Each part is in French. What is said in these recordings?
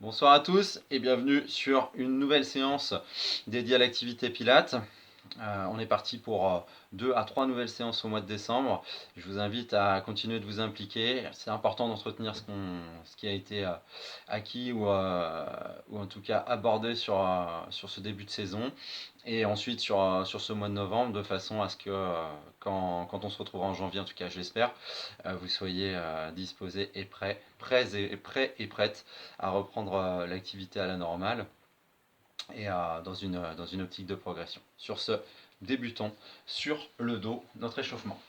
Bonsoir à tous et bienvenue sur une nouvelle séance dédiée à l'activité Pilates. On est parti pour 2 à 3 nouvelles séances au mois de décembre. Je vous invite à continuer de vous impliquer. C'est important d'entretenir ce qui a été acquis ou en tout cas abordé sur ce début de saison. Et ensuite sur ce mois de novembre, de façon à ce que quand on se retrouvera en janvier, en tout cas je l'espère, vous soyez disposés et prêts et prêtes à reprendre l'activité à la normale et dans une optique de progression. Sur ce, débutons sur le dos, notre échauffement.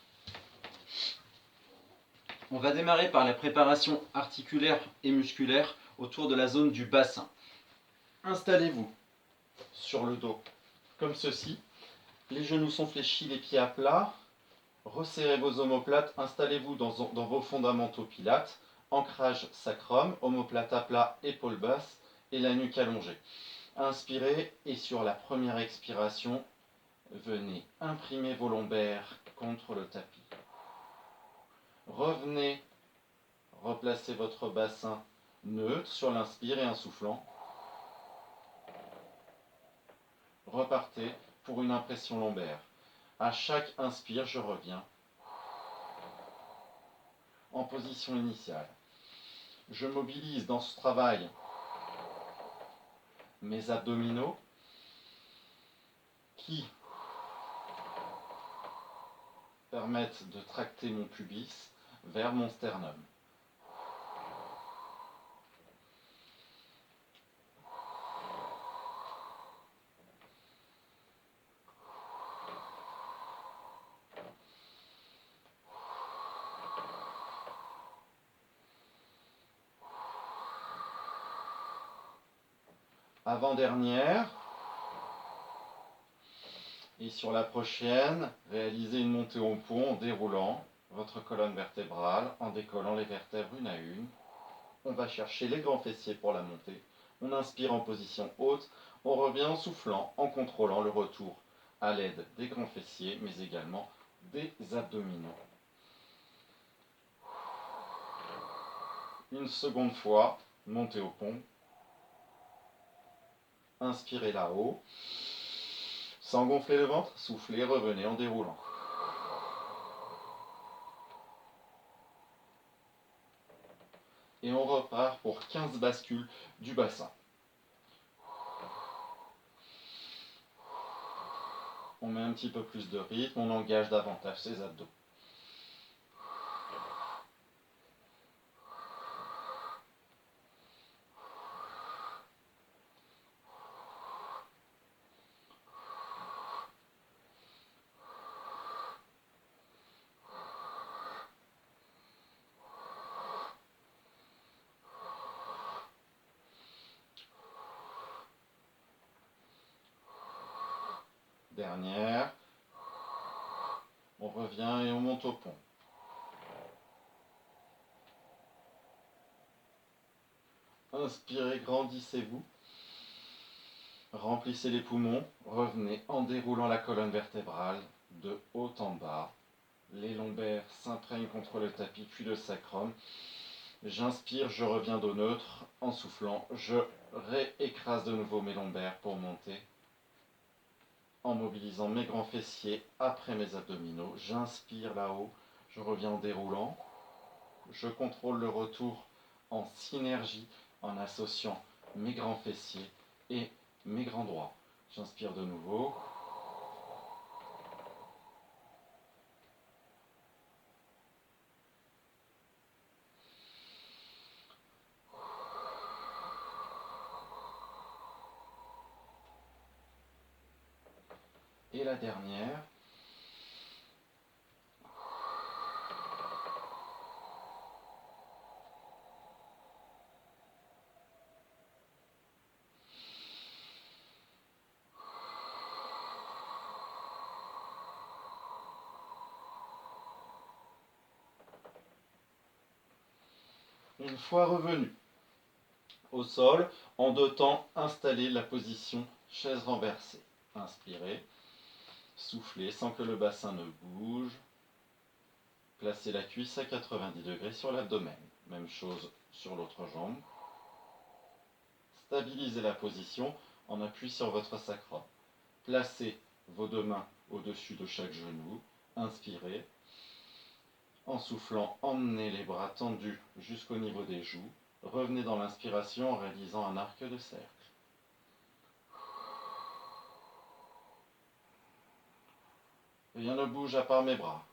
On va démarrer par la préparation articulaire et musculaire autour de la zone du bassin. Installez-vous sur le dos comme ceci. Les genoux sont fléchis, les pieds à plat. Resserrez vos omoplates, installez-vous dans vos fondamentaux pilates. Ancrage sacrum, omoplate à plat, épaules basses et la nuque allongée. Inspirez et sur la première expiration, venez imprimer vos lombaires contre le tapis. Revenez, replacez votre bassin neutre sur l'inspire et en soufflant. Repartez pour une impression lombaire. À chaque inspire, je reviens en position initiale. Je mobilise dans ce travail mes abdominaux qui permettent de tracter mon pubis vers mon sternum. Avant-dernière. Et sur la prochaine, réalisez une montée au pont en déroulant votre colonne vertébrale, en décollant les vertèbres une à une. On va chercher les grands fessiers pour la montée. On inspire en position haute. On revient en soufflant, en contrôlant le retour à l'aide des grands fessiers, mais également des abdominaux. Une seconde fois, montez au pont. Inspirez là-haut. Sans gonfler le ventre, soufflez, revenez en déroulant. Et on repart pour 15 bascules du bassin. On met un petit peu plus de rythme, on engage davantage ses abdos. Dernière. On revient et on monte au pont. Inspirez, grandissez-vous. Remplissez les poumons. Revenez en déroulant la colonne vertébrale de haut en bas. Les lombaires s'imprègnent contre le tapis, puis le sacrum. J'inspire, je reviens dos neutre. En soufflant, je réécrase de nouveau mes lombaires pour monter. En mobilisant mes grands fessiers après mes abdominaux. J'inspire là-haut, je reviens en déroulant. Je contrôle le retour en synergie en associant mes grands fessiers et mes grands droits. J'inspire de nouveau. Et la dernière. Une fois revenu au sol, en 2 temps, installez la position chaise renversée. Inspirez, soufflez sans que le bassin ne bouge. Placez la cuisse à 90 degrés sur l'abdomen. Même chose sur l'autre jambe. Stabilisez la position en appui sur votre sacrum. Placez vos deux mains au-dessus de chaque genou. Inspirez. En soufflant, emmenez les bras tendus jusqu'au niveau des joues. Revenez dans l'inspiration en réalisant un arc de cercle. Rien ne bouge à part mes bras.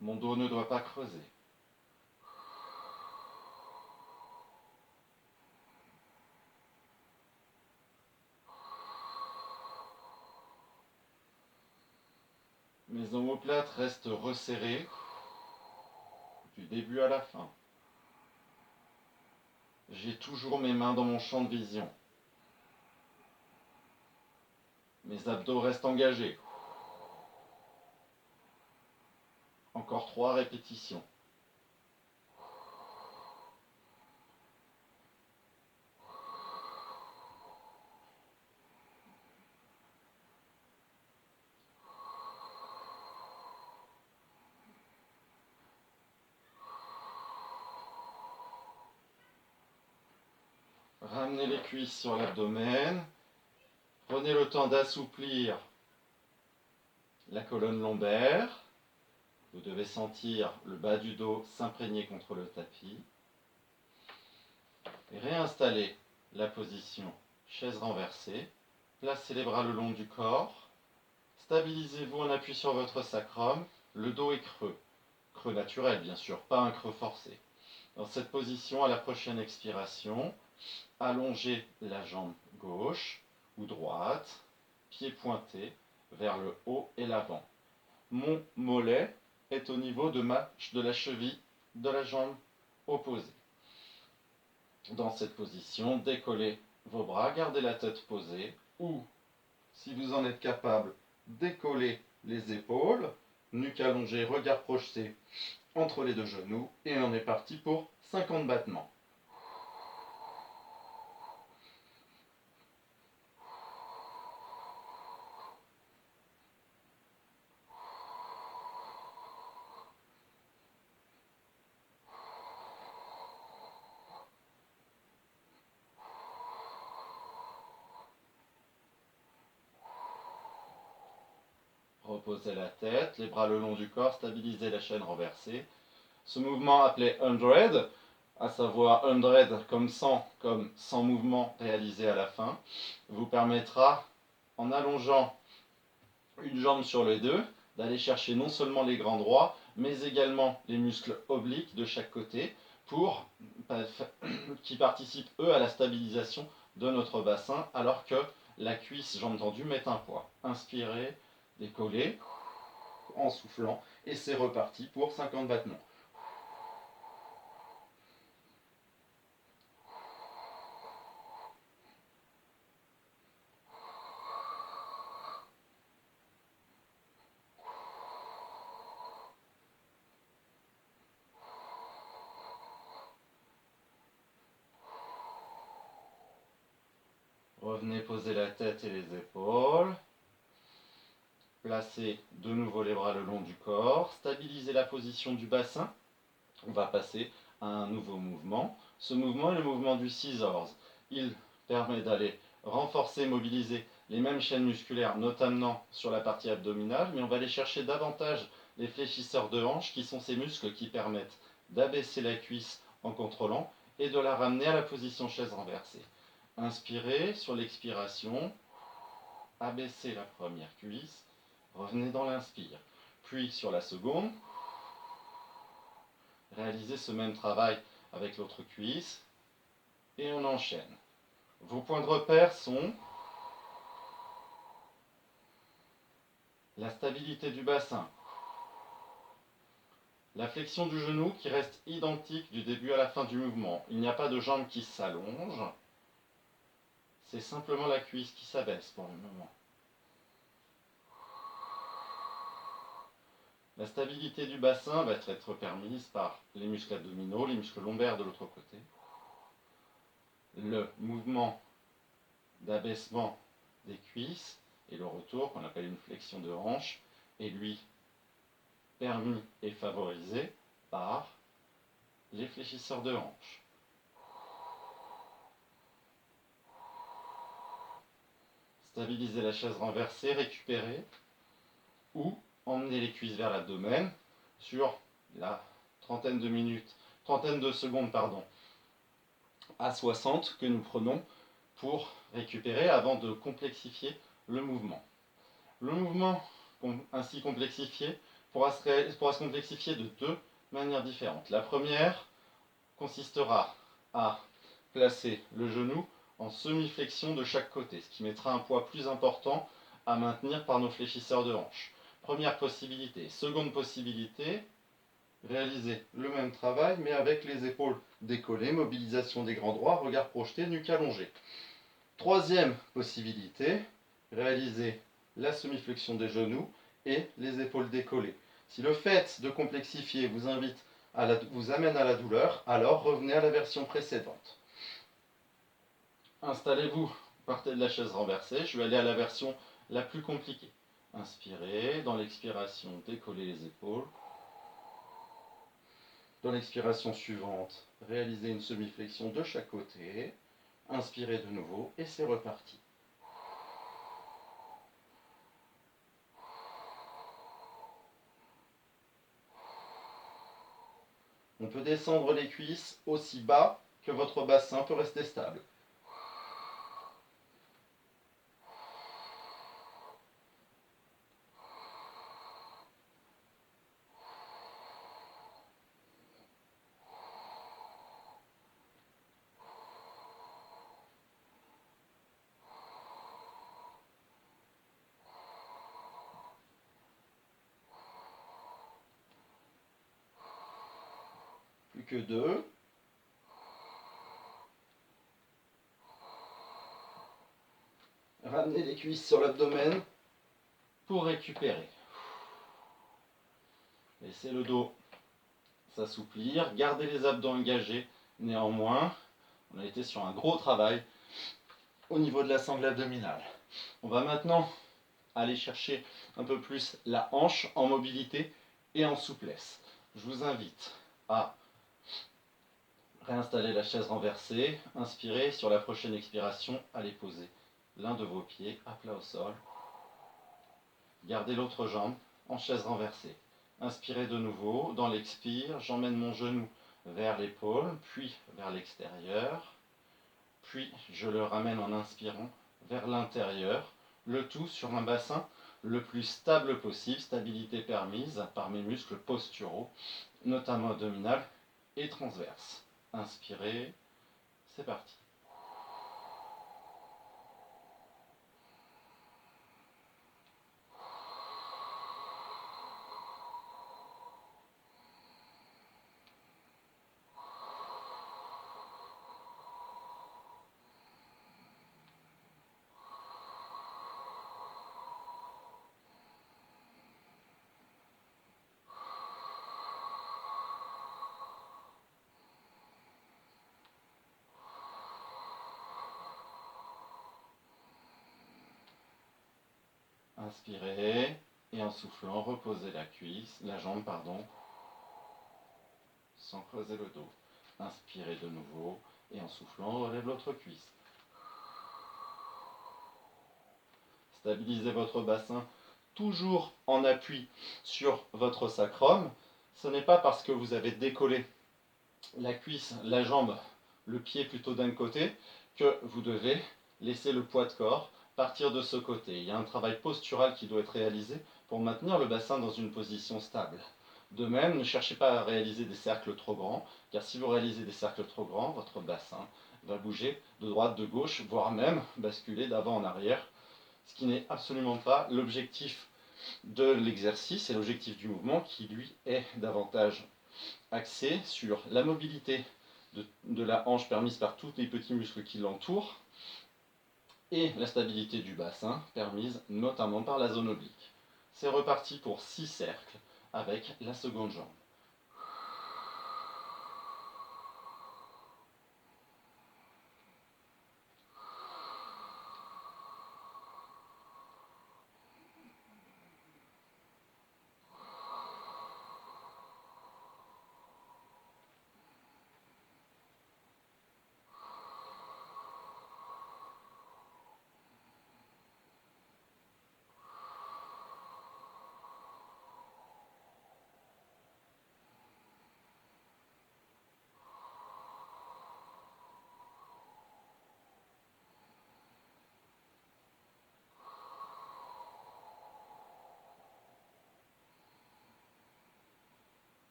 Mon dos ne doit pas creuser. Mes omoplates restent resserrées du début à la fin. J'ai toujours mes mains dans mon champ de vision. Mes abdos restent engagés. Encore 3 répétitions. Ramenez les cuisses sur l'abdomen. Prenez le temps d'assouplir la colonne lombaire. Vous devez sentir le bas du dos s'imprégner contre le tapis. Et réinstallez la position chaise renversée. Placez les bras le long du corps. Stabilisez-vous en appui sur votre sacrum. Le dos est creux. Creux naturel, bien sûr, pas un creux forcé. Dans cette position, à la prochaine expiration, allongez la jambe gauche ou droite, pied pointé vers le haut et l'avant. Mon mollet est au niveau de la cheville de la jambe opposée. Dans cette position, décollez vos bras, gardez la tête posée, ou, si vous en êtes capable, décollez les épaules, nuque allongée, regard projeté entre les deux genoux, et on est parti pour 50 battements. Reposez la tête, les bras le long du corps, stabilisez la chaîne renversée. Ce mouvement appelé 100, à savoir 100 comme 100 mouvements réalisés à la fin, vous permettra, en allongeant une jambe sur les deux, d'aller chercher non seulement les grands droits, mais également les muscles obliques de chaque côté, qui participent eux à la stabilisation de notre bassin, alors que la cuisse, jambe tendue, met un poids. Inspirez, décollez, en soufflant, et c'est reparti pour 50 battements. Revenez poser la tête et les épaules. Placez de nouveau les bras le long du corps. Stabilisez la position du bassin. On va passer à un nouveau mouvement. Ce mouvement est le mouvement du scissors. Il permet d'aller renforcer, mobiliser les mêmes chaînes musculaires, notamment sur la partie abdominale, mais on va aller chercher davantage les fléchisseurs de hanche, qui sont ces muscles qui permettent d'abaisser la cuisse en contrôlant et de la ramener à la position chaise renversée. Inspirez, sur l'expiration, abaissez la première cuisse, revenez dans l'inspire. Puis sur la seconde, réalisez ce même travail avec l'autre cuisse et on enchaîne. Vos points de repère sont la stabilité du bassin, la flexion du genou qui reste identique du début à la fin du mouvement. Il n'y a pas de jambe qui s'allonge, c'est simplement la cuisse qui s'abaisse pour le moment. La stabilité du bassin va être permise par les muscles abdominaux, les muscles lombaires de l'autre côté. Le mouvement d'abaissement des cuisses et le retour, qu'on appelle une flexion de hanche, est lui permis et favorisé par les fléchisseurs de hanche. Stabiliser la chaise renversée, récupérer, ou emmener les cuisses vers l'abdomen sur la trentaine de secondes à 60 que nous prenons pour récupérer avant de complexifier le mouvement. Le mouvement ainsi complexifié pourra se complexifier de deux manières différentes. La première consistera à placer le genou en semi-flexion de chaque côté, ce qui mettra un poids plus important à maintenir par nos fléchisseurs de hanche. Première possibilité. Seconde possibilité, réaliser le même travail mais avec les épaules décollées, mobilisation des grands droits, regard projeté, nuque allongée. Troisième possibilité, réaliser la semi-flexion des genoux et les épaules décollées. Si le fait de complexifier vous amène à la douleur, alors revenez à la version précédente. Installez-vous, partez de la chaise renversée, je vais aller à la version la plus compliquée. Inspirez, dans l'expiration, décollez les épaules. Dans l'expiration suivante, réalisez une semi-flexion de chaque côté. Inspirez de nouveau et c'est reparti. On peut descendre les cuisses aussi bas que votre bassin peut rester stable. Plus que deux. Ramenez les cuisses sur l'abdomen pour récupérer. Laissez le dos s'assouplir. Gardez les abdos engagés. Néanmoins, on a été sur un gros travail au niveau de la sangle abdominale. On va maintenant aller chercher un peu plus la hanche en mobilité et en souplesse. Je vous invite à réinstaller la chaise renversée. Inspirez, sur la prochaine expiration, allez poser l'un de vos pieds à plat au sol. Gardez l'autre jambe en chaise renversée. Inspirez de nouveau. Dans l'expire, j'emmène mon genou vers l'épaule, puis vers l'extérieur. Puis je le ramène en inspirant vers l'intérieur. Le tout sur un bassin le plus stable possible. Stabilité permise par mes muscles posturaux, notamment abdominal et transverse. Inspirez, c'est parti. Inspirez et en soufflant, reposez la jambe, sans creuser le dos. Inspirez de nouveau et en soufflant, relève l'autre cuisse. Stabilisez votre bassin toujours en appui sur votre sacrum. Ce n'est pas parce que vous avez décollé la cuisse, la jambe, le pied plutôt d'un côté, que vous devez laisser le poids de corps partir de ce côté. Il y a un travail postural qui doit être réalisé pour maintenir le bassin dans une position stable. De même, ne cherchez pas à réaliser des cercles trop grands, car si vous réalisez des cercles trop grands, votre bassin va bouger de droite, de gauche, voire même basculer d'avant en arrière, ce qui n'est absolument pas l'objectif de l'exercice et l'objectif du mouvement qui, lui, est davantage axé sur la mobilité de la hanche permise par tous les petits muscles qui l'entourent et la stabilité du bassin permise notamment par la zone oblique. C'est reparti pour 6 cercles avec la seconde jambe.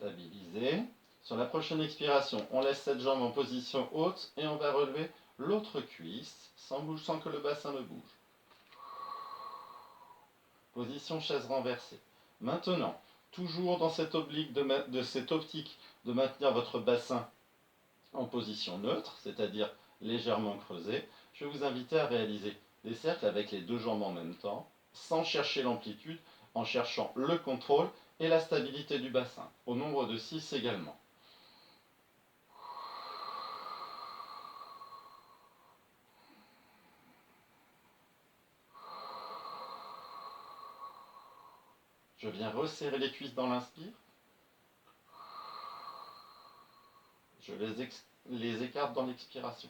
Stabilisé. Sur la prochaine expiration, on laisse cette jambe en position haute et on va relever l'autre cuisse sans que le bassin ne bouge. Position chaise renversée. Maintenant, toujours dans cette optique de maintenir votre bassin en position neutre, c'est-à-dire légèrement creusé, je vais vous inviter à réaliser des cercles avec les deux jambes en même temps, sans chercher l'amplitude, en cherchant le contrôle et la stabilité du bassin, au nombre de 6 également. Je viens resserrer les cuisses dans l'inspire. Je les écarte dans l'expiration.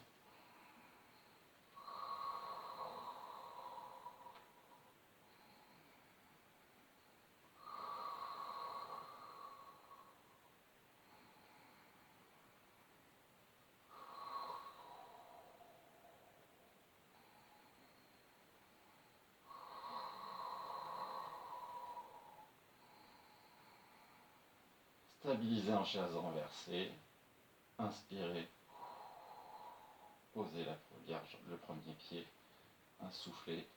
Stabilisez en chaise renversée. Inspirez. Posez le premier pied. Insoufflez.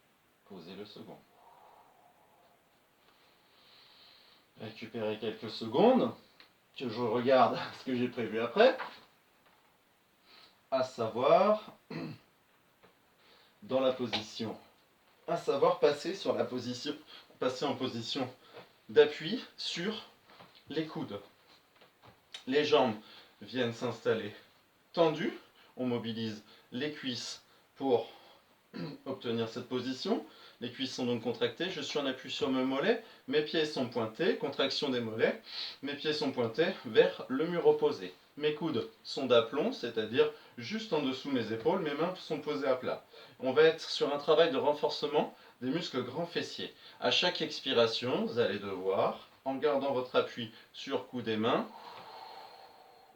Posez le second. Récupérez quelques secondes. Que je regarde ce que j'ai prévu après. À savoir, dans la position. À savoir passer en position d'appui sur les coudes. Les jambes viennent s'installer tendues. On mobilise les cuisses pour obtenir cette position. Les cuisses sont donc contractées. Je suis en appui sur mes mollets. Mes pieds sont pointés. Contraction des mollets. Mes pieds sont pointés vers le mur opposé. Mes coudes sont d'aplomb, c'est-à-dire juste en dessous mes épaules. Mes mains sont posées à plat. On va être sur un travail de renforcement des muscles grands fessiers. À chaque expiration, vous allez devoir, en gardant votre appui sur coudes et mains,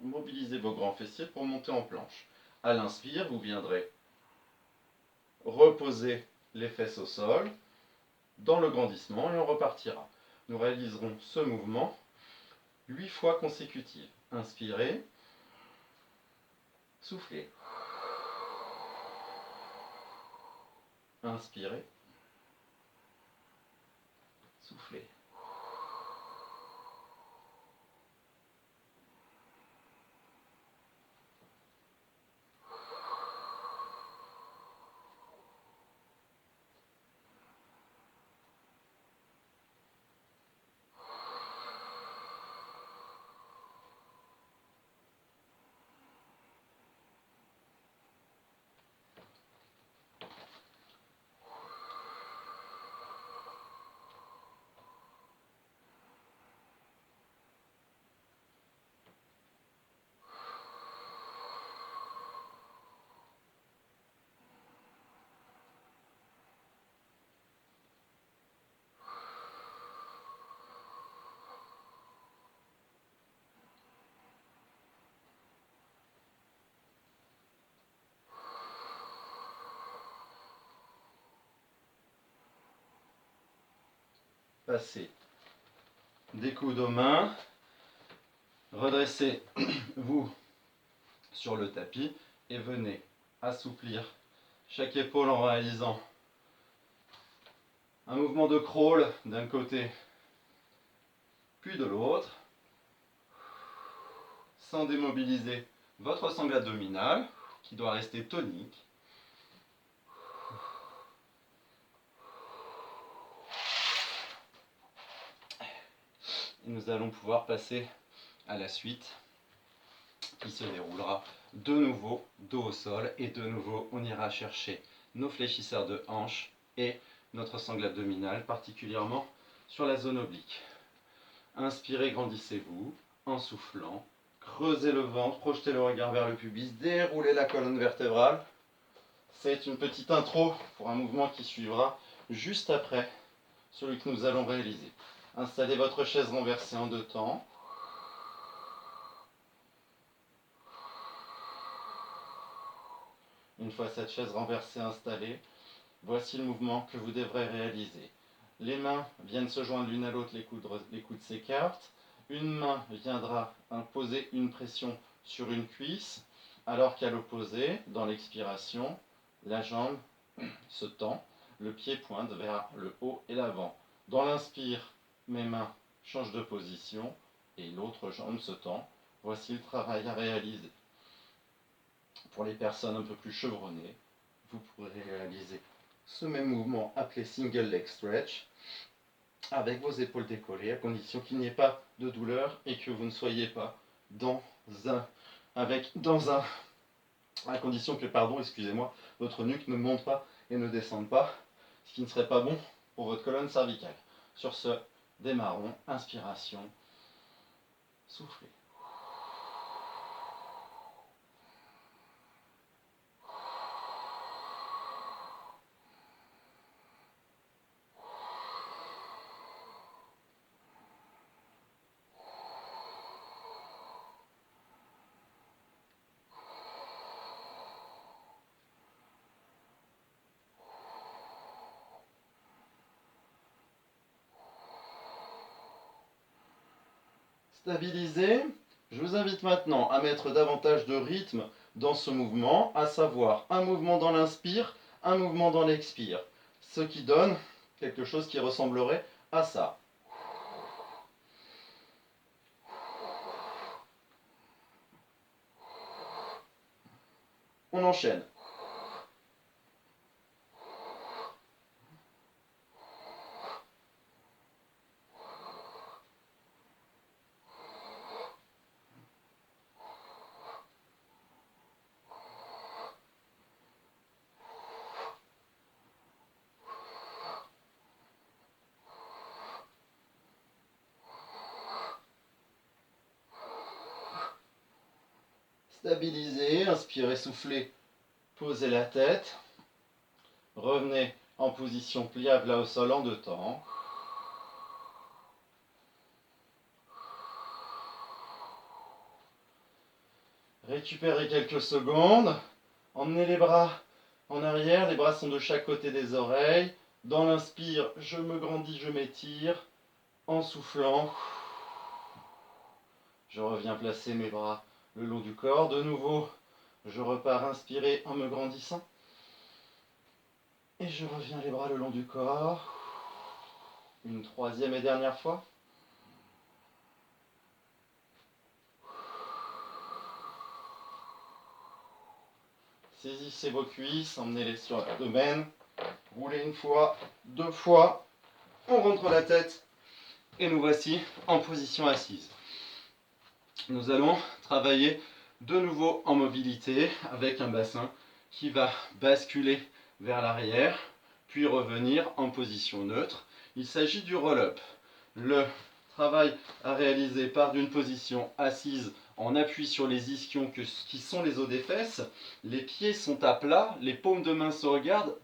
mobiliser vos grands fessiers pour monter en planche. À l'inspire, vous viendrez reposer les fesses au sol dans le grandissement et on repartira. Nous réaliserons ce mouvement 8 fois consécutives. Inspirez, soufflez. Inspirez, soufflez. Passez des coudes aux mains, redressez-vous sur le tapis et venez assouplir chaque épaule en réalisant un mouvement de crawl d'un côté puis de l'autre, sans démobiliser votre sangle abdominale qui doit rester tonique. Et nous allons pouvoir passer à la suite qui se déroulera de nouveau dos au sol et de nouveau on ira chercher nos fléchisseurs de hanches et notre sangle abdominale, particulièrement sur la zone oblique. Inspirez, grandissez-vous en soufflant, creusez le ventre, projetez le regard vers le pubis, déroulez la colonne vertébrale. C'est une petite intro pour un mouvement qui suivra juste après celui que nous allons réaliser. Installez votre chaise renversée en 2 temps. Une fois cette chaise renversée installée, voici le mouvement que vous devrez réaliser. Les mains viennent se joindre l'une à l'autre, les coudes s'écartent. Une main viendra imposer une pression sur une cuisse, alors qu'à l'opposé, dans l'expiration, la jambe se tend, le pied pointe vers le haut et l'avant. Dans l'inspire, mes mains changent de position et l'autre jambe se tend. Voici le travail à réaliser. Pour les personnes un peu plus chevronnées, vous pourrez réaliser ce même mouvement appelé single leg stretch avec vos épaules décollées, à condition qu'il n'y ait pas de douleur et que vous ne soyez pas à condition que, excusez-moi, votre nuque ne monte pas et ne descende pas, ce qui ne serait pas bon pour votre colonne cervicale. Sur ce, démarrons, inspiration, soufflez. Stabilisé. Je vous invite maintenant à mettre davantage de rythme dans ce mouvement, à savoir un mouvement dans l'inspire, un mouvement dans l'expire. Ce qui donne quelque chose qui ressemblerait à ça. On enchaîne. Stabilisez, inspirez, soufflez, posez la tête. Revenez en position pliable là au sol en 2 temps. Récupérez quelques secondes. Emmenez les bras en arrière, les bras sont de chaque côté des oreilles. Dans l'inspire, je me grandis, je m'étire. En soufflant, je reviens placer mes bras le long du corps. De nouveau, je repars inspirer en me grandissant. Et je reviens les bras le long du corps. Une troisième et dernière fois. Saisissez vos cuisses, emmenez-les sur l'abdomen. Roulez une fois, 2 fois. On rentre la tête. Et nous voici en position assise. Nous allons travailler de nouveau en mobilité avec un bassin qui va basculer vers l'arrière, puis revenir en position neutre. Il s'agit du roll-up. Le travail à réaliser part d'une position assise en appui sur les ischions qui sont les os des fesses. Les pieds sont à plat, les paumes de main se regardent,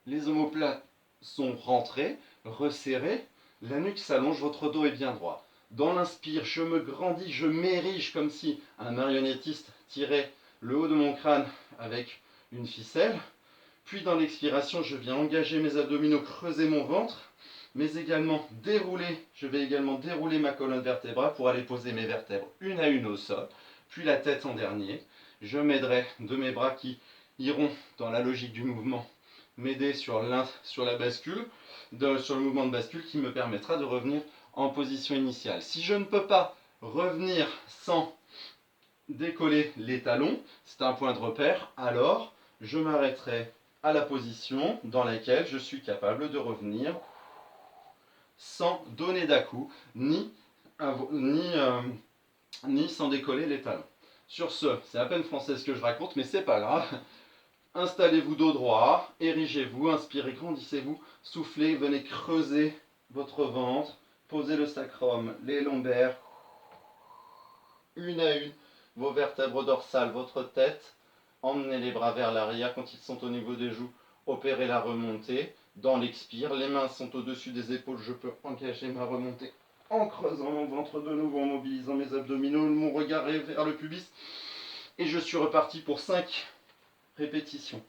les omoplates sont rentrées, resserrées, la nuque s'allonge, votre dos est bien droit. Dans l'inspire, je me grandis, je m'érige comme si un marionnettiste tirait le haut de mon crâne avec une ficelle. Puis dans l'expiration, je viens engager mes abdominaux, creuser mon ventre, mais également dérouler. Je vais également dérouler ma colonne vertébrale pour aller poser mes vertèbres une à une au sol, puis la tête en dernier. Je m'aiderai de mes bras qui iront dans la logique du mouvement, m'aider sur la bascule, sur le mouvement de bascule qui me permettra de revenir en position initiale. Si je ne peux pas revenir sans décoller les talons, c'est un point de repère, alors je m'arrêterai à la position dans laquelle je suis capable de revenir sans donner d'à-coup, ni sans décoller les talons. Sur ce, c'est à peine français ce que je raconte, mais c'est pas grave. Installez-vous dos droit, érigez-vous, inspirez, grandissez-vous, soufflez, venez creuser votre ventre, posez le sacrum, les lombaires, une à une, vos vertèbres dorsales, votre tête. Emmenez les bras vers l'arrière quand ils sont au niveau des joues. Opérez la remontée. Dans l'expire, les mains sont au-dessus des épaules. Je peux engager ma remontée en creusant mon ventre de nouveau, en mobilisant mes abdominaux. Mon regard est vers le pubis. Et je suis reparti pour 5 répétitions.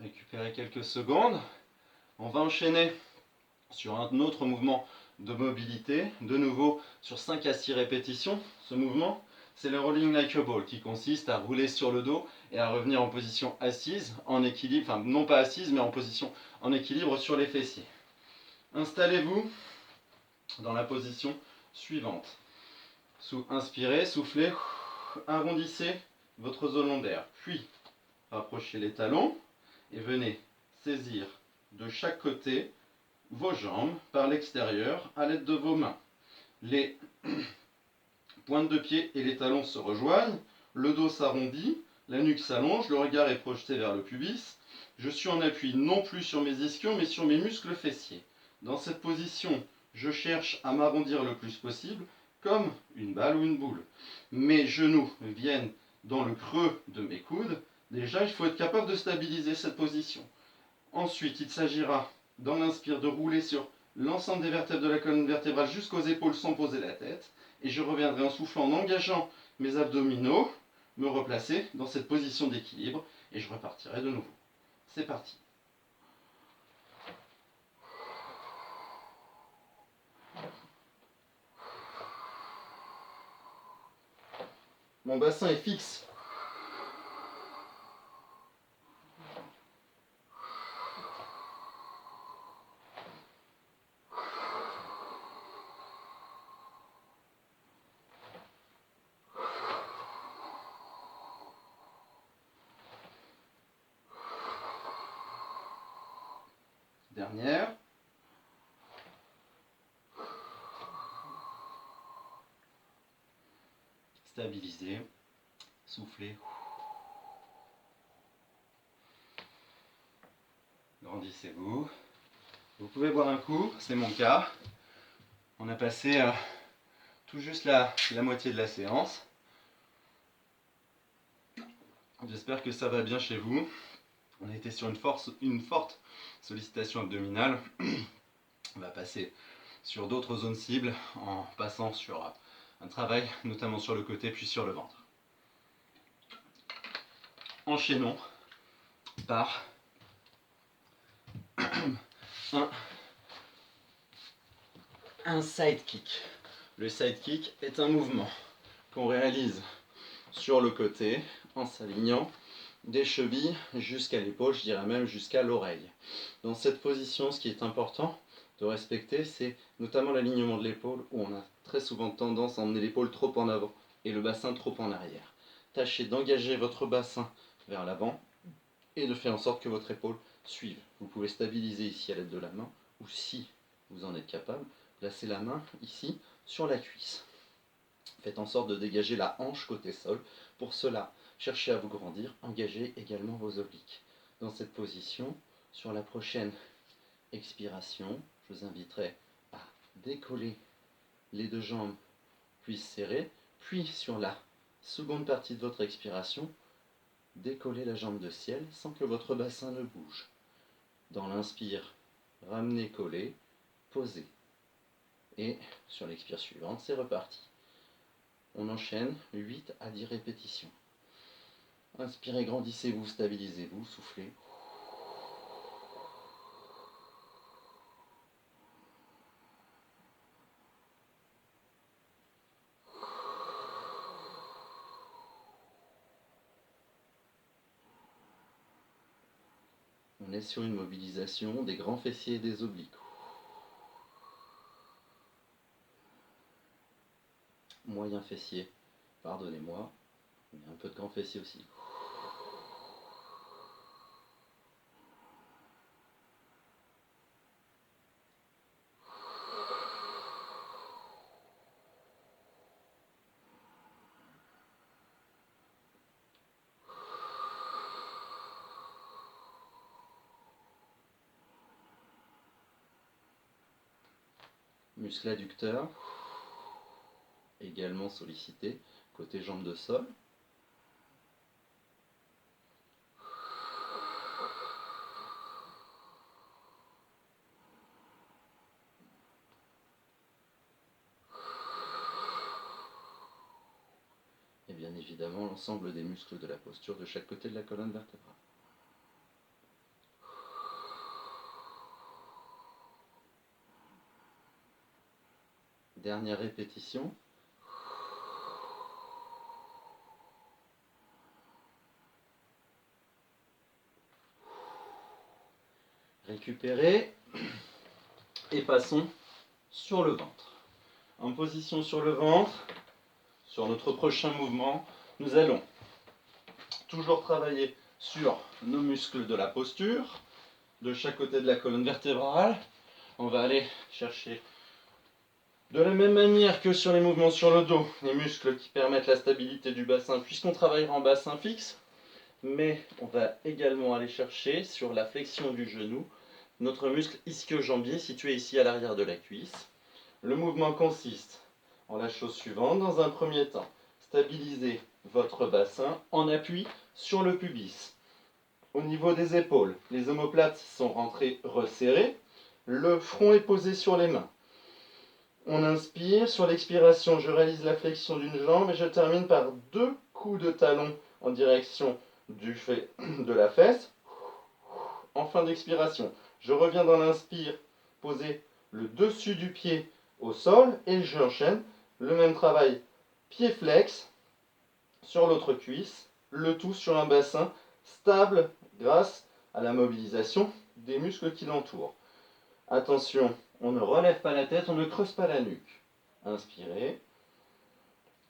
Récupérez quelques secondes. On va enchaîner sur un autre mouvement de mobilité, de nouveau sur 5 à 6 répétitions. Ce mouvement, c'est le rolling like a ball qui consiste à rouler sur le dos et à revenir en position assise, en équilibre, enfin non pas assise mais en position en équilibre sur les fessiers. Installez-vous dans la position suivante. Inspirez, soufflez, arrondissez votre zone lombaire, puis rapprochez les talons et venez saisir de chaque côté vos jambes par l'extérieur à l'aide de vos mains. Les pointes de pied et les talons se rejoignent, le dos s'arrondit, la nuque s'allonge, le regard est projeté vers le pubis. Je suis en appui non plus sur mes ischions mais sur mes muscles fessiers. Dans cette position, je cherche à m'arrondir le plus possible comme une balle ou une boule. Mes genoux viennent dans le creux de mes coudes. Déjà, il faut être capable de stabiliser cette position. Ensuite, il s'agira, dans l'inspire, de rouler sur l'ensemble des vertèbres de la colonne vertébrale jusqu'aux épaules sans poser la tête. Et je reviendrai en soufflant, en engageant mes abdominaux, me replacer dans cette position d'équilibre et je repartirai de nouveau. C'est parti. Mon bassin est fixe. Dernière. Stabilisez. Soufflez. Grandissez-vous. Vous pouvez boire un coup, c'est mon cas. On a passé tout juste la moitié de la séance. J'espère que ça va bien chez vous. On a été sur une forte sollicitation abdominale. On va passer sur d'autres zones cibles en passant sur un travail notamment sur le côté puis sur le ventre. Enchaînons par un side kick. Le side kick est un mouvement qu'on réalise sur le côté en s'alignant des chevilles jusqu'à l'épaule, je dirais même jusqu'à l'oreille. Dans cette position, ce qui est important de respecter, c'est notamment l'alignement de l'épaule où on a très souvent tendance à emmener l'épaule trop en avant et le bassin trop en arrière. Tâchez d'engager votre bassin vers l'avant et de faire en sorte que votre épaule suive. Vous pouvez stabiliser ici à l'aide de la main ou si vous en êtes capable, placez la main ici sur la cuisse. Faites en sorte de dégager la hanche côté sol. Pour cela, cherchez à vous grandir, engagez également vos obliques. Dans cette position, sur la prochaine expiration, je vous inviterai à décoller les deux jambes, puis serrer, puis sur la seconde partie de votre expiration, décoller la jambe de ciel sans que votre bassin ne bouge. Dans l'inspire, ramenez, coller, posez. Et sur l'expire suivante, c'est reparti. On enchaîne 8 à 10 répétitions. Inspirez, grandissez-vous, stabilisez-vous, soufflez. On est sur une mobilisation des grands fessiers et des obliques. Moyen fessier, pardonnez-moi, mais un peu de grand fessier aussi. Muscle adducteur, également sollicité, côté jambes de sol. Et bien évidemment l'ensemble des muscles de la posture de chaque côté de la colonne vertébrale. Dernière répétition. Récupérez et passons sur le ventre. En position sur le ventre, sur notre prochain mouvement, nous allons toujours travailler sur nos muscles de la posture, de chaque côté de la colonne vertébrale. On va aller chercher de la même manière que sur les mouvements sur le dos, les muscles qui permettent la stabilité du bassin, puisqu'on travaillera en bassin fixe. Mais on va également aller chercher sur la flexion du genou notre muscle ischio-jambier situé ici à l'arrière de la cuisse. Le mouvement consiste en la chose suivante. Dans un premier temps, stabilisez votre bassin en appui sur le pubis. Au niveau des épaules, les omoplates sont rentrées resserrées. Le front est posé sur les mains. On inspire. Sur l'expiration, je réalise la flexion d'une jambe et je termine par 2 coups de talon en direction du fait de la fesse. En fin d'expiration, je reviens dans l'inspire, poser le dessus du pied au sol et j'enchaîne le même travail pied flex sur l'autre cuisse, le tout sur un bassin stable grâce à la mobilisation des muscles qui l'entourent. Attention, on ne relève pas la tête, on ne creuse pas la nuque. Inspirez,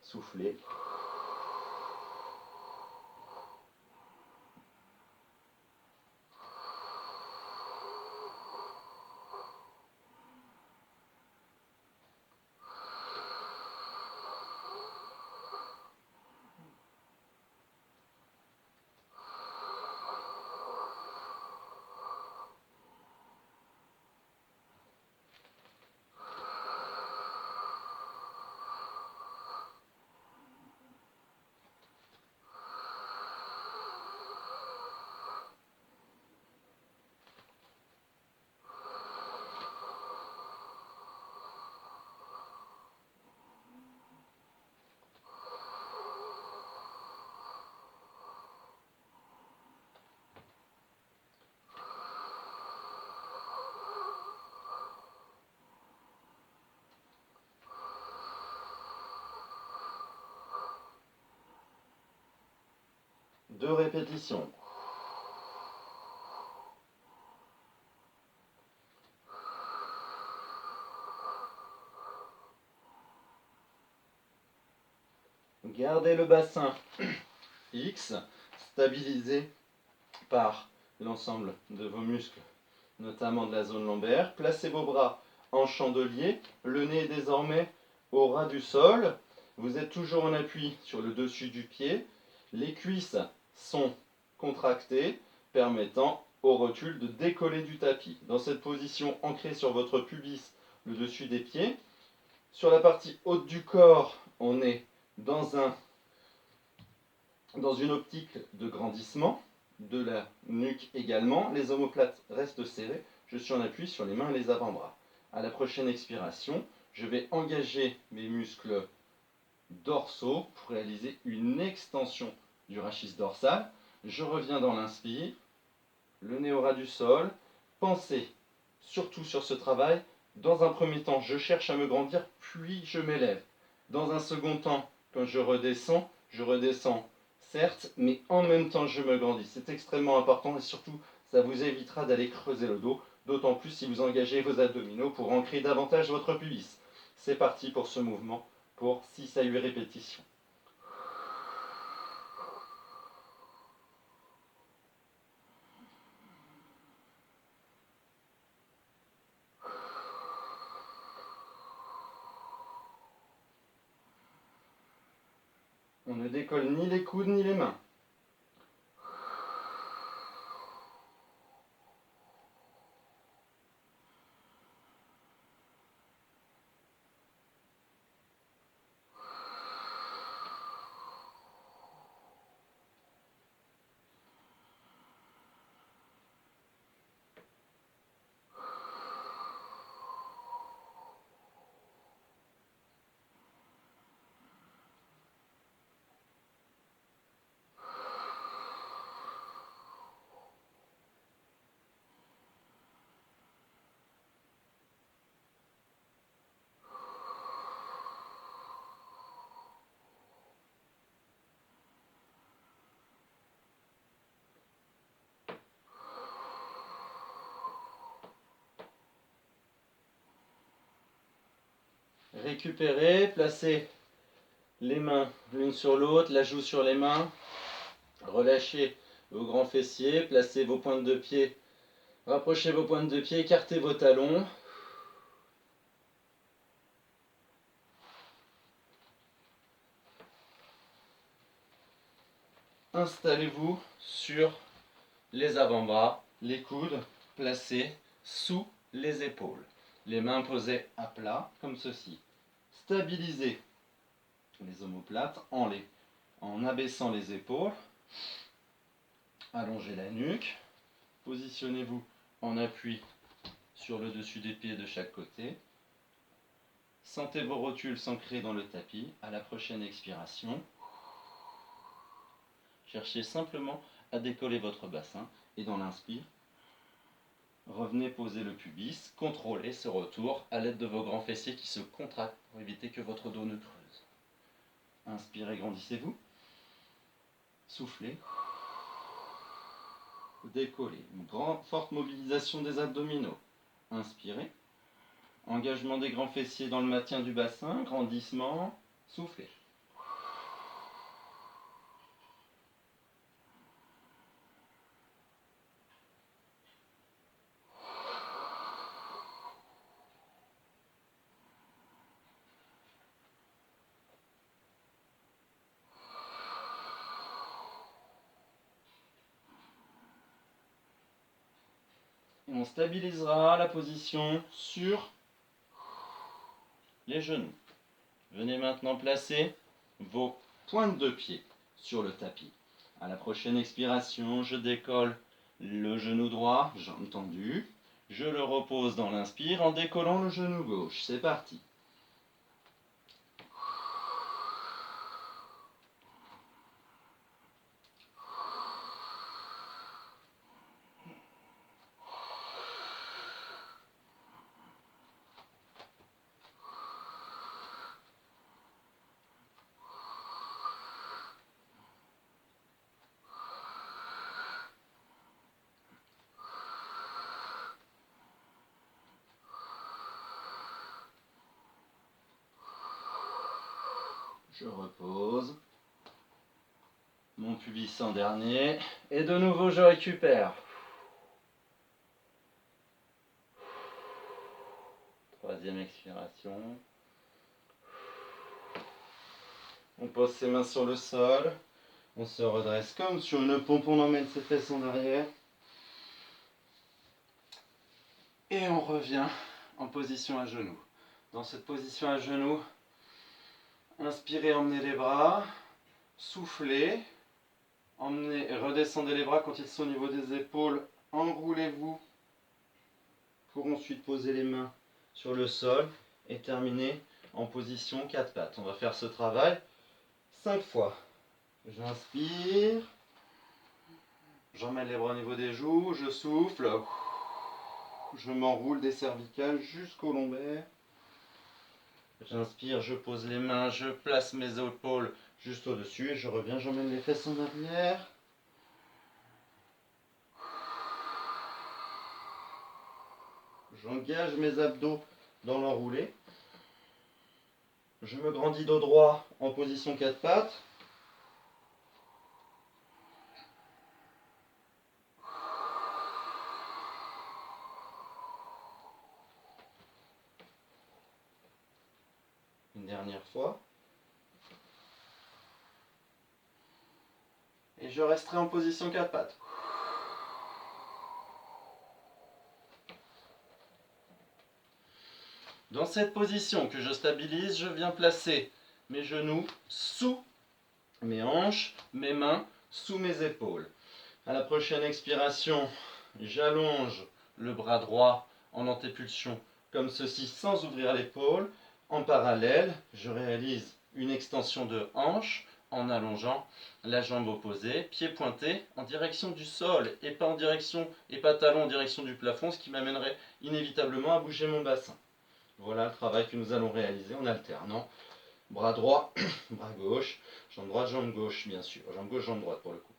soufflez. Deux répétitions. Gardez le bassin fixe, stabilisé par l'ensemble de vos muscles, notamment de la zone lombaire. Placez vos bras en chandelier, le nez est désormais au ras du sol. Vous êtes toujours en appui sur le dessus du pied. Les cuisses sont contractées, permettant au rotule de décoller du tapis. Dans cette position ancrée sur votre pubis, le dessus des pieds, sur la partie haute du corps, on est dans une optique de grandissement de la nuque également. Les omoplates restent serrées. Je suis en appui sur les mains et les avant-bras. À la prochaine expiration, je vais engager mes muscles dorsaux pour réaliser une extension du rachis dorsal. Je reviens dans l'inspire, le nez au ras du sol. Pensez surtout sur ce travail. Dans un premier temps, je cherche à me grandir, puis je m'élève. Dans un second temps, quand je redescends certes, mais en même temps je me grandis. C'est extrêmement important et surtout, ça vous évitera d'aller creuser le dos, d'autant plus si vous engagez vos abdominaux pour ancrer davantage votre pubis. C'est parti pour ce mouvement, pour 6 à 8 répétitions. On ne décolle ni les coudes ni les mains. Récupérez, placez les mains l'une sur l'autre, la joue sur les mains. Relâchez vos grands fessiers, placez vos pointes de pied, rapprochez vos pointes de pied, écartez vos talons. Installez-vous sur les avant-bras, les coudes placés sous les épaules. Les mains posées à plat, comme ceci. Stabilisez les omoplates en abaissant les épaules. Allongez la nuque. Positionnez-vous en appui sur le dessus des pieds de chaque côté. Sentez vos rotules s'ancrer dans le tapis. À la prochaine expiration, cherchez simplement à décoller votre bassin. Et dans l'inspire, revenez poser le pubis. Contrôlez ce retour à l'aide de vos grands fessiers qui se contractent pour éviter que votre dos ne creuse. Inspirez, grandissez-vous. Soufflez. Décollez. Une grande, forte mobilisation des abdominaux. Inspirez. Engagement des grands fessiers dans le maintien du bassin. Grandissement. Soufflez. Et on stabilisera la position sur les genoux. Venez maintenant placer vos pointes de pied sur le tapis. À la prochaine expiration, je décolle le genou droit, jambe tendue. Je le repose dans l'inspire en décollant le genou gauche. C'est parti. Je repose. Mon pubis en dernier. Et de nouveau, je récupère. Troisième expiration. On pose ses mains sur le sol. On se redresse comme sur une pompe. On emmène ses fesses en arrière. Et on revient en position à genoux. Dans cette position à genoux, inspirez, emmenez les bras. Soufflez. Redescendez les bras quand ils sont au niveau des épaules. Enroulez-vous pour ensuite poser les mains sur le sol et terminer en position 4 pattes. On va faire ce travail 5 fois. J'inspire. J'emmène les bras au niveau des joues. Je souffle. Je m'enroule des cervicales jusqu'au lombaire. J'inspire, je pose les mains, je place mes épaules juste au-dessus et je reviens, j'emmène les fesses en arrière. J'engage mes abdos dans l'enroulé. Je me grandis dos droit en position 4 pattes. Une dernière fois. Et je resterai en position 4 pattes. Dans cette position que je stabilise, je viens placer mes genoux sous mes hanches, mes mains sous mes épaules. À la prochaine expiration, j'allonge le bras droit en antépulsion comme ceci sans ouvrir l'épaule. En parallèle, je réalise une extension de hanche en allongeant la jambe opposée, pied pointé en direction du sol et pas en direction et pas talon en direction du plafond, ce qui m'amènerait inévitablement à bouger mon bassin. Voilà le travail que nous allons réaliser en alternant bras droit, bras gauche, jambe droite, jambe gauche bien sûr, jambe gauche, jambe droite pour le coup.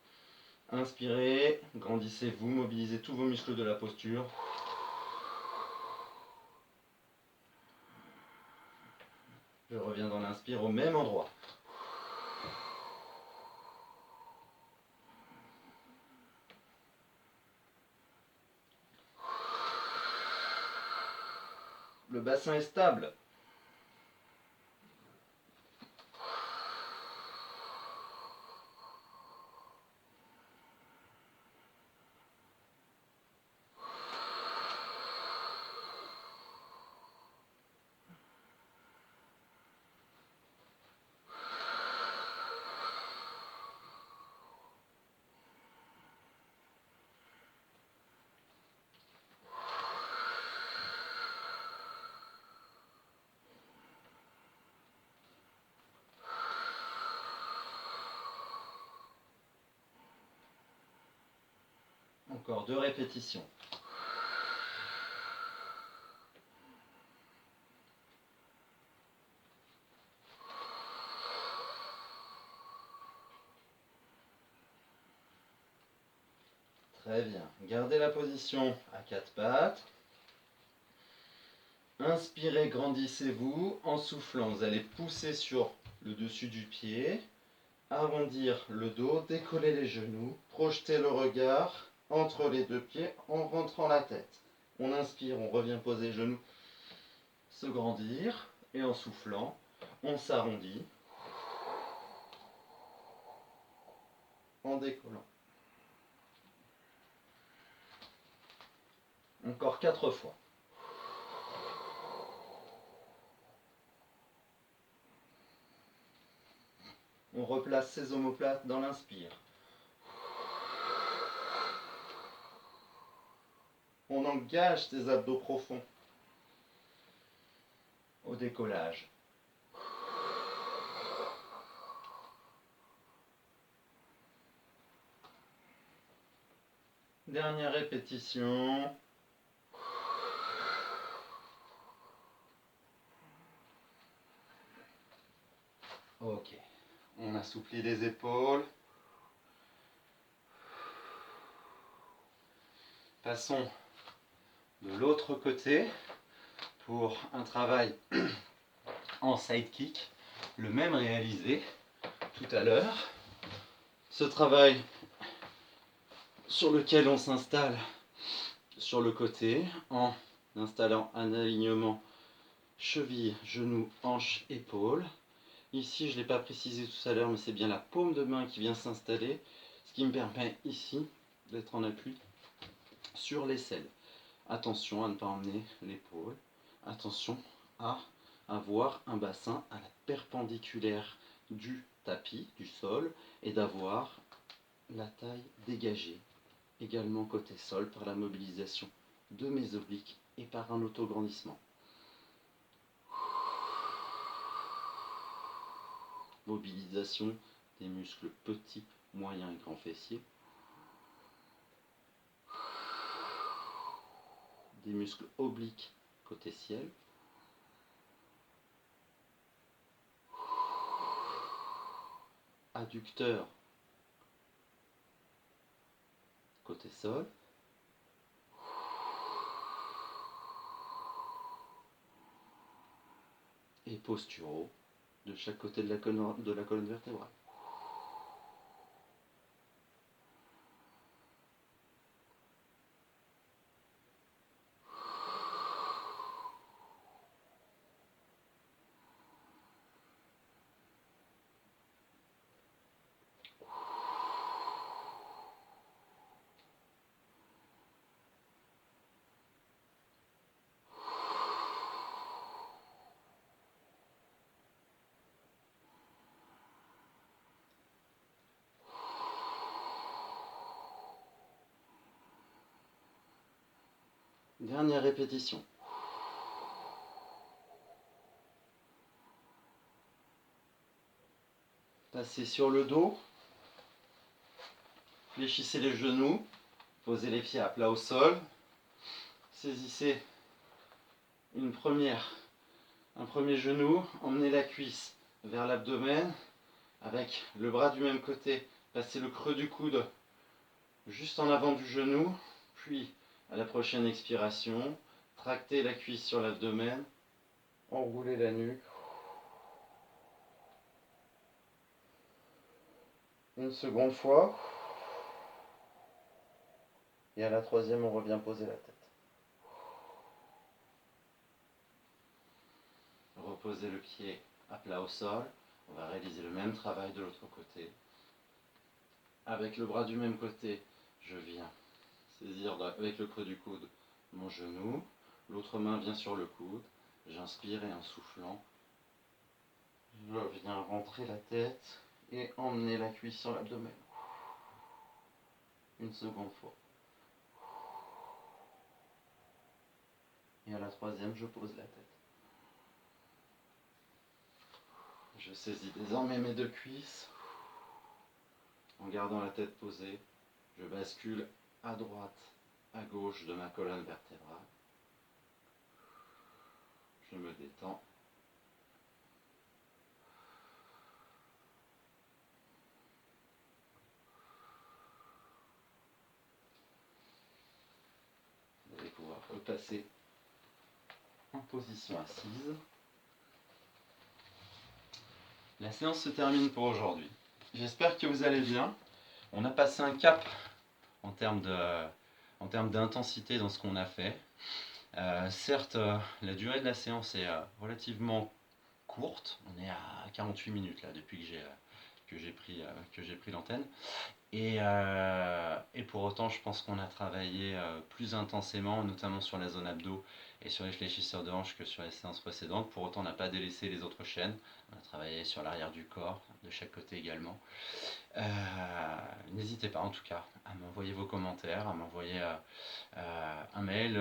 Inspirez, grandissez-vous, mobilisez tous vos muscles de la posture. Je reviens dans l'inspire au même endroit. Le bassin est stable. Encore 2 répétitions. Très bien. Gardez la position à 4 pattes. Inspirez, grandissez-vous. En soufflant, vous allez pousser sur le dessus du pied, arrondir le dos, décoller les genoux, projeter le regard entre les deux pieds en rentrant la tête. On inspire, on revient poser les genoux, se grandir, et en soufflant, on s'arrondit en décollant. Encore 4 fois. On replace ses omoplates dans l'inspire. On engage ses abdos profonds au décollage. Dernière répétition. Ok. On assouplit les épaules. Passons de l'autre côté pour un travail en sidekick, le même réalisé tout à l'heure. Ce travail sur lequel on s'installe sur le côté en installant un alignement cheville, genou, hanche, épaule. Ici, je ne l'ai pas précisé tout à l'heure, mais c'est bien la paume de main qui vient s'installer, ce qui me permet ici d'être en appui sur l'aisselle. Attention à ne pas emmener l'épaule. Attention à avoir un bassin à la perpendiculaire du tapis, du sol, et d'avoir la taille dégagée, également côté sol, par la mobilisation de mes obliques et par un autograndissement. Mobilisation des muscles petits, moyens et grands fessiers. Des muscles obliques côté ciel. Adducteur côté sol. Et posturaux de chaque côté de la colonne vertébrale. Dernière répétition. Passez sur le dos. Fléchissez les genoux. Posez les pieds à plat au sol. Saisissez un premier genou. Emmenez la cuisse vers l'abdomen. Avec le bras du même côté, passez le creux du coude juste en avant du genou. Puis, à la prochaine expiration, tractez la cuisse sur l'abdomen. Enroulez la nuque. Une seconde fois. Et à la troisième, on revient poser la tête. Reposer le pied à plat au sol. On va réaliser le même travail de l'autre côté. Avec le bras du même côté, je viens saisir avec le creux du coude mon genou. L'autre main vient sur le coude. J'inspire et en soufflant, je viens rentrer la tête et emmener la cuisse sur l'abdomen. Une seconde fois. Et à la troisième, je pose la tête. Je saisis désormais mes deux cuisses. En gardant la tête posée, je bascule à droite, à gauche de ma colonne vertébrale. Je me détends. Vous allez pouvoir repasser en position assise. La séance se termine pour aujourd'hui. J'espère que vous allez bien. On a passé un cap en termes d'intensité dans ce qu'on a fait. Certes, la durée de la séance est relativement courte. On est à 48 minutes là depuis que j'ai pris l'antenne. Et pour autant, je pense qu'on a travaillé plus intensément, notamment sur la zone abdos et sur les fléchisseurs de hanches que sur les séances précédentes. Pour autant, on n'a pas délaissé les autres chaînes. On a travaillé sur l'arrière du corps, de chaque côté également. N'hésitez pas en tout cas à m'envoyer vos commentaires, à m'envoyer un mail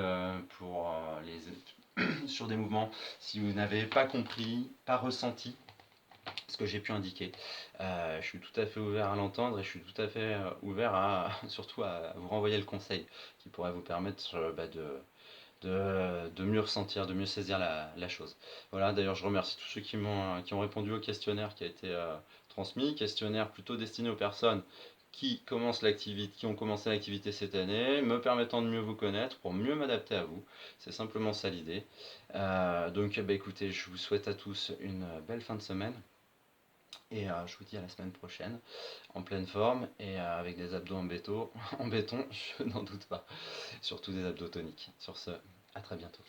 pour sur des mouvements si vous n'avez pas compris, pas ressenti ce que j'ai pu indiquer. Je suis tout à fait ouvert à l'entendre et je suis tout à fait ouvert surtout à vous renvoyer le conseil qui pourrait vous permettre de mieux ressentir, de mieux saisir la chose. Voilà, d'ailleurs je remercie tous ceux qui ont répondu au questionnaire qui a été transmis, questionnaire plutôt destiné aux personnes qui ont commencé l'activité cette année, me permettant de mieux vous connaître, pour mieux m'adapter à vous. C'est simplement ça l'idée. Donc écoutez, je vous souhaite à tous une belle fin de semaine. Et je vous dis à la semaine prochaine, en pleine forme et avec des abdos en béton, je n'en doute pas. Surtout des abdos toniques. Sur ce, à très bientôt.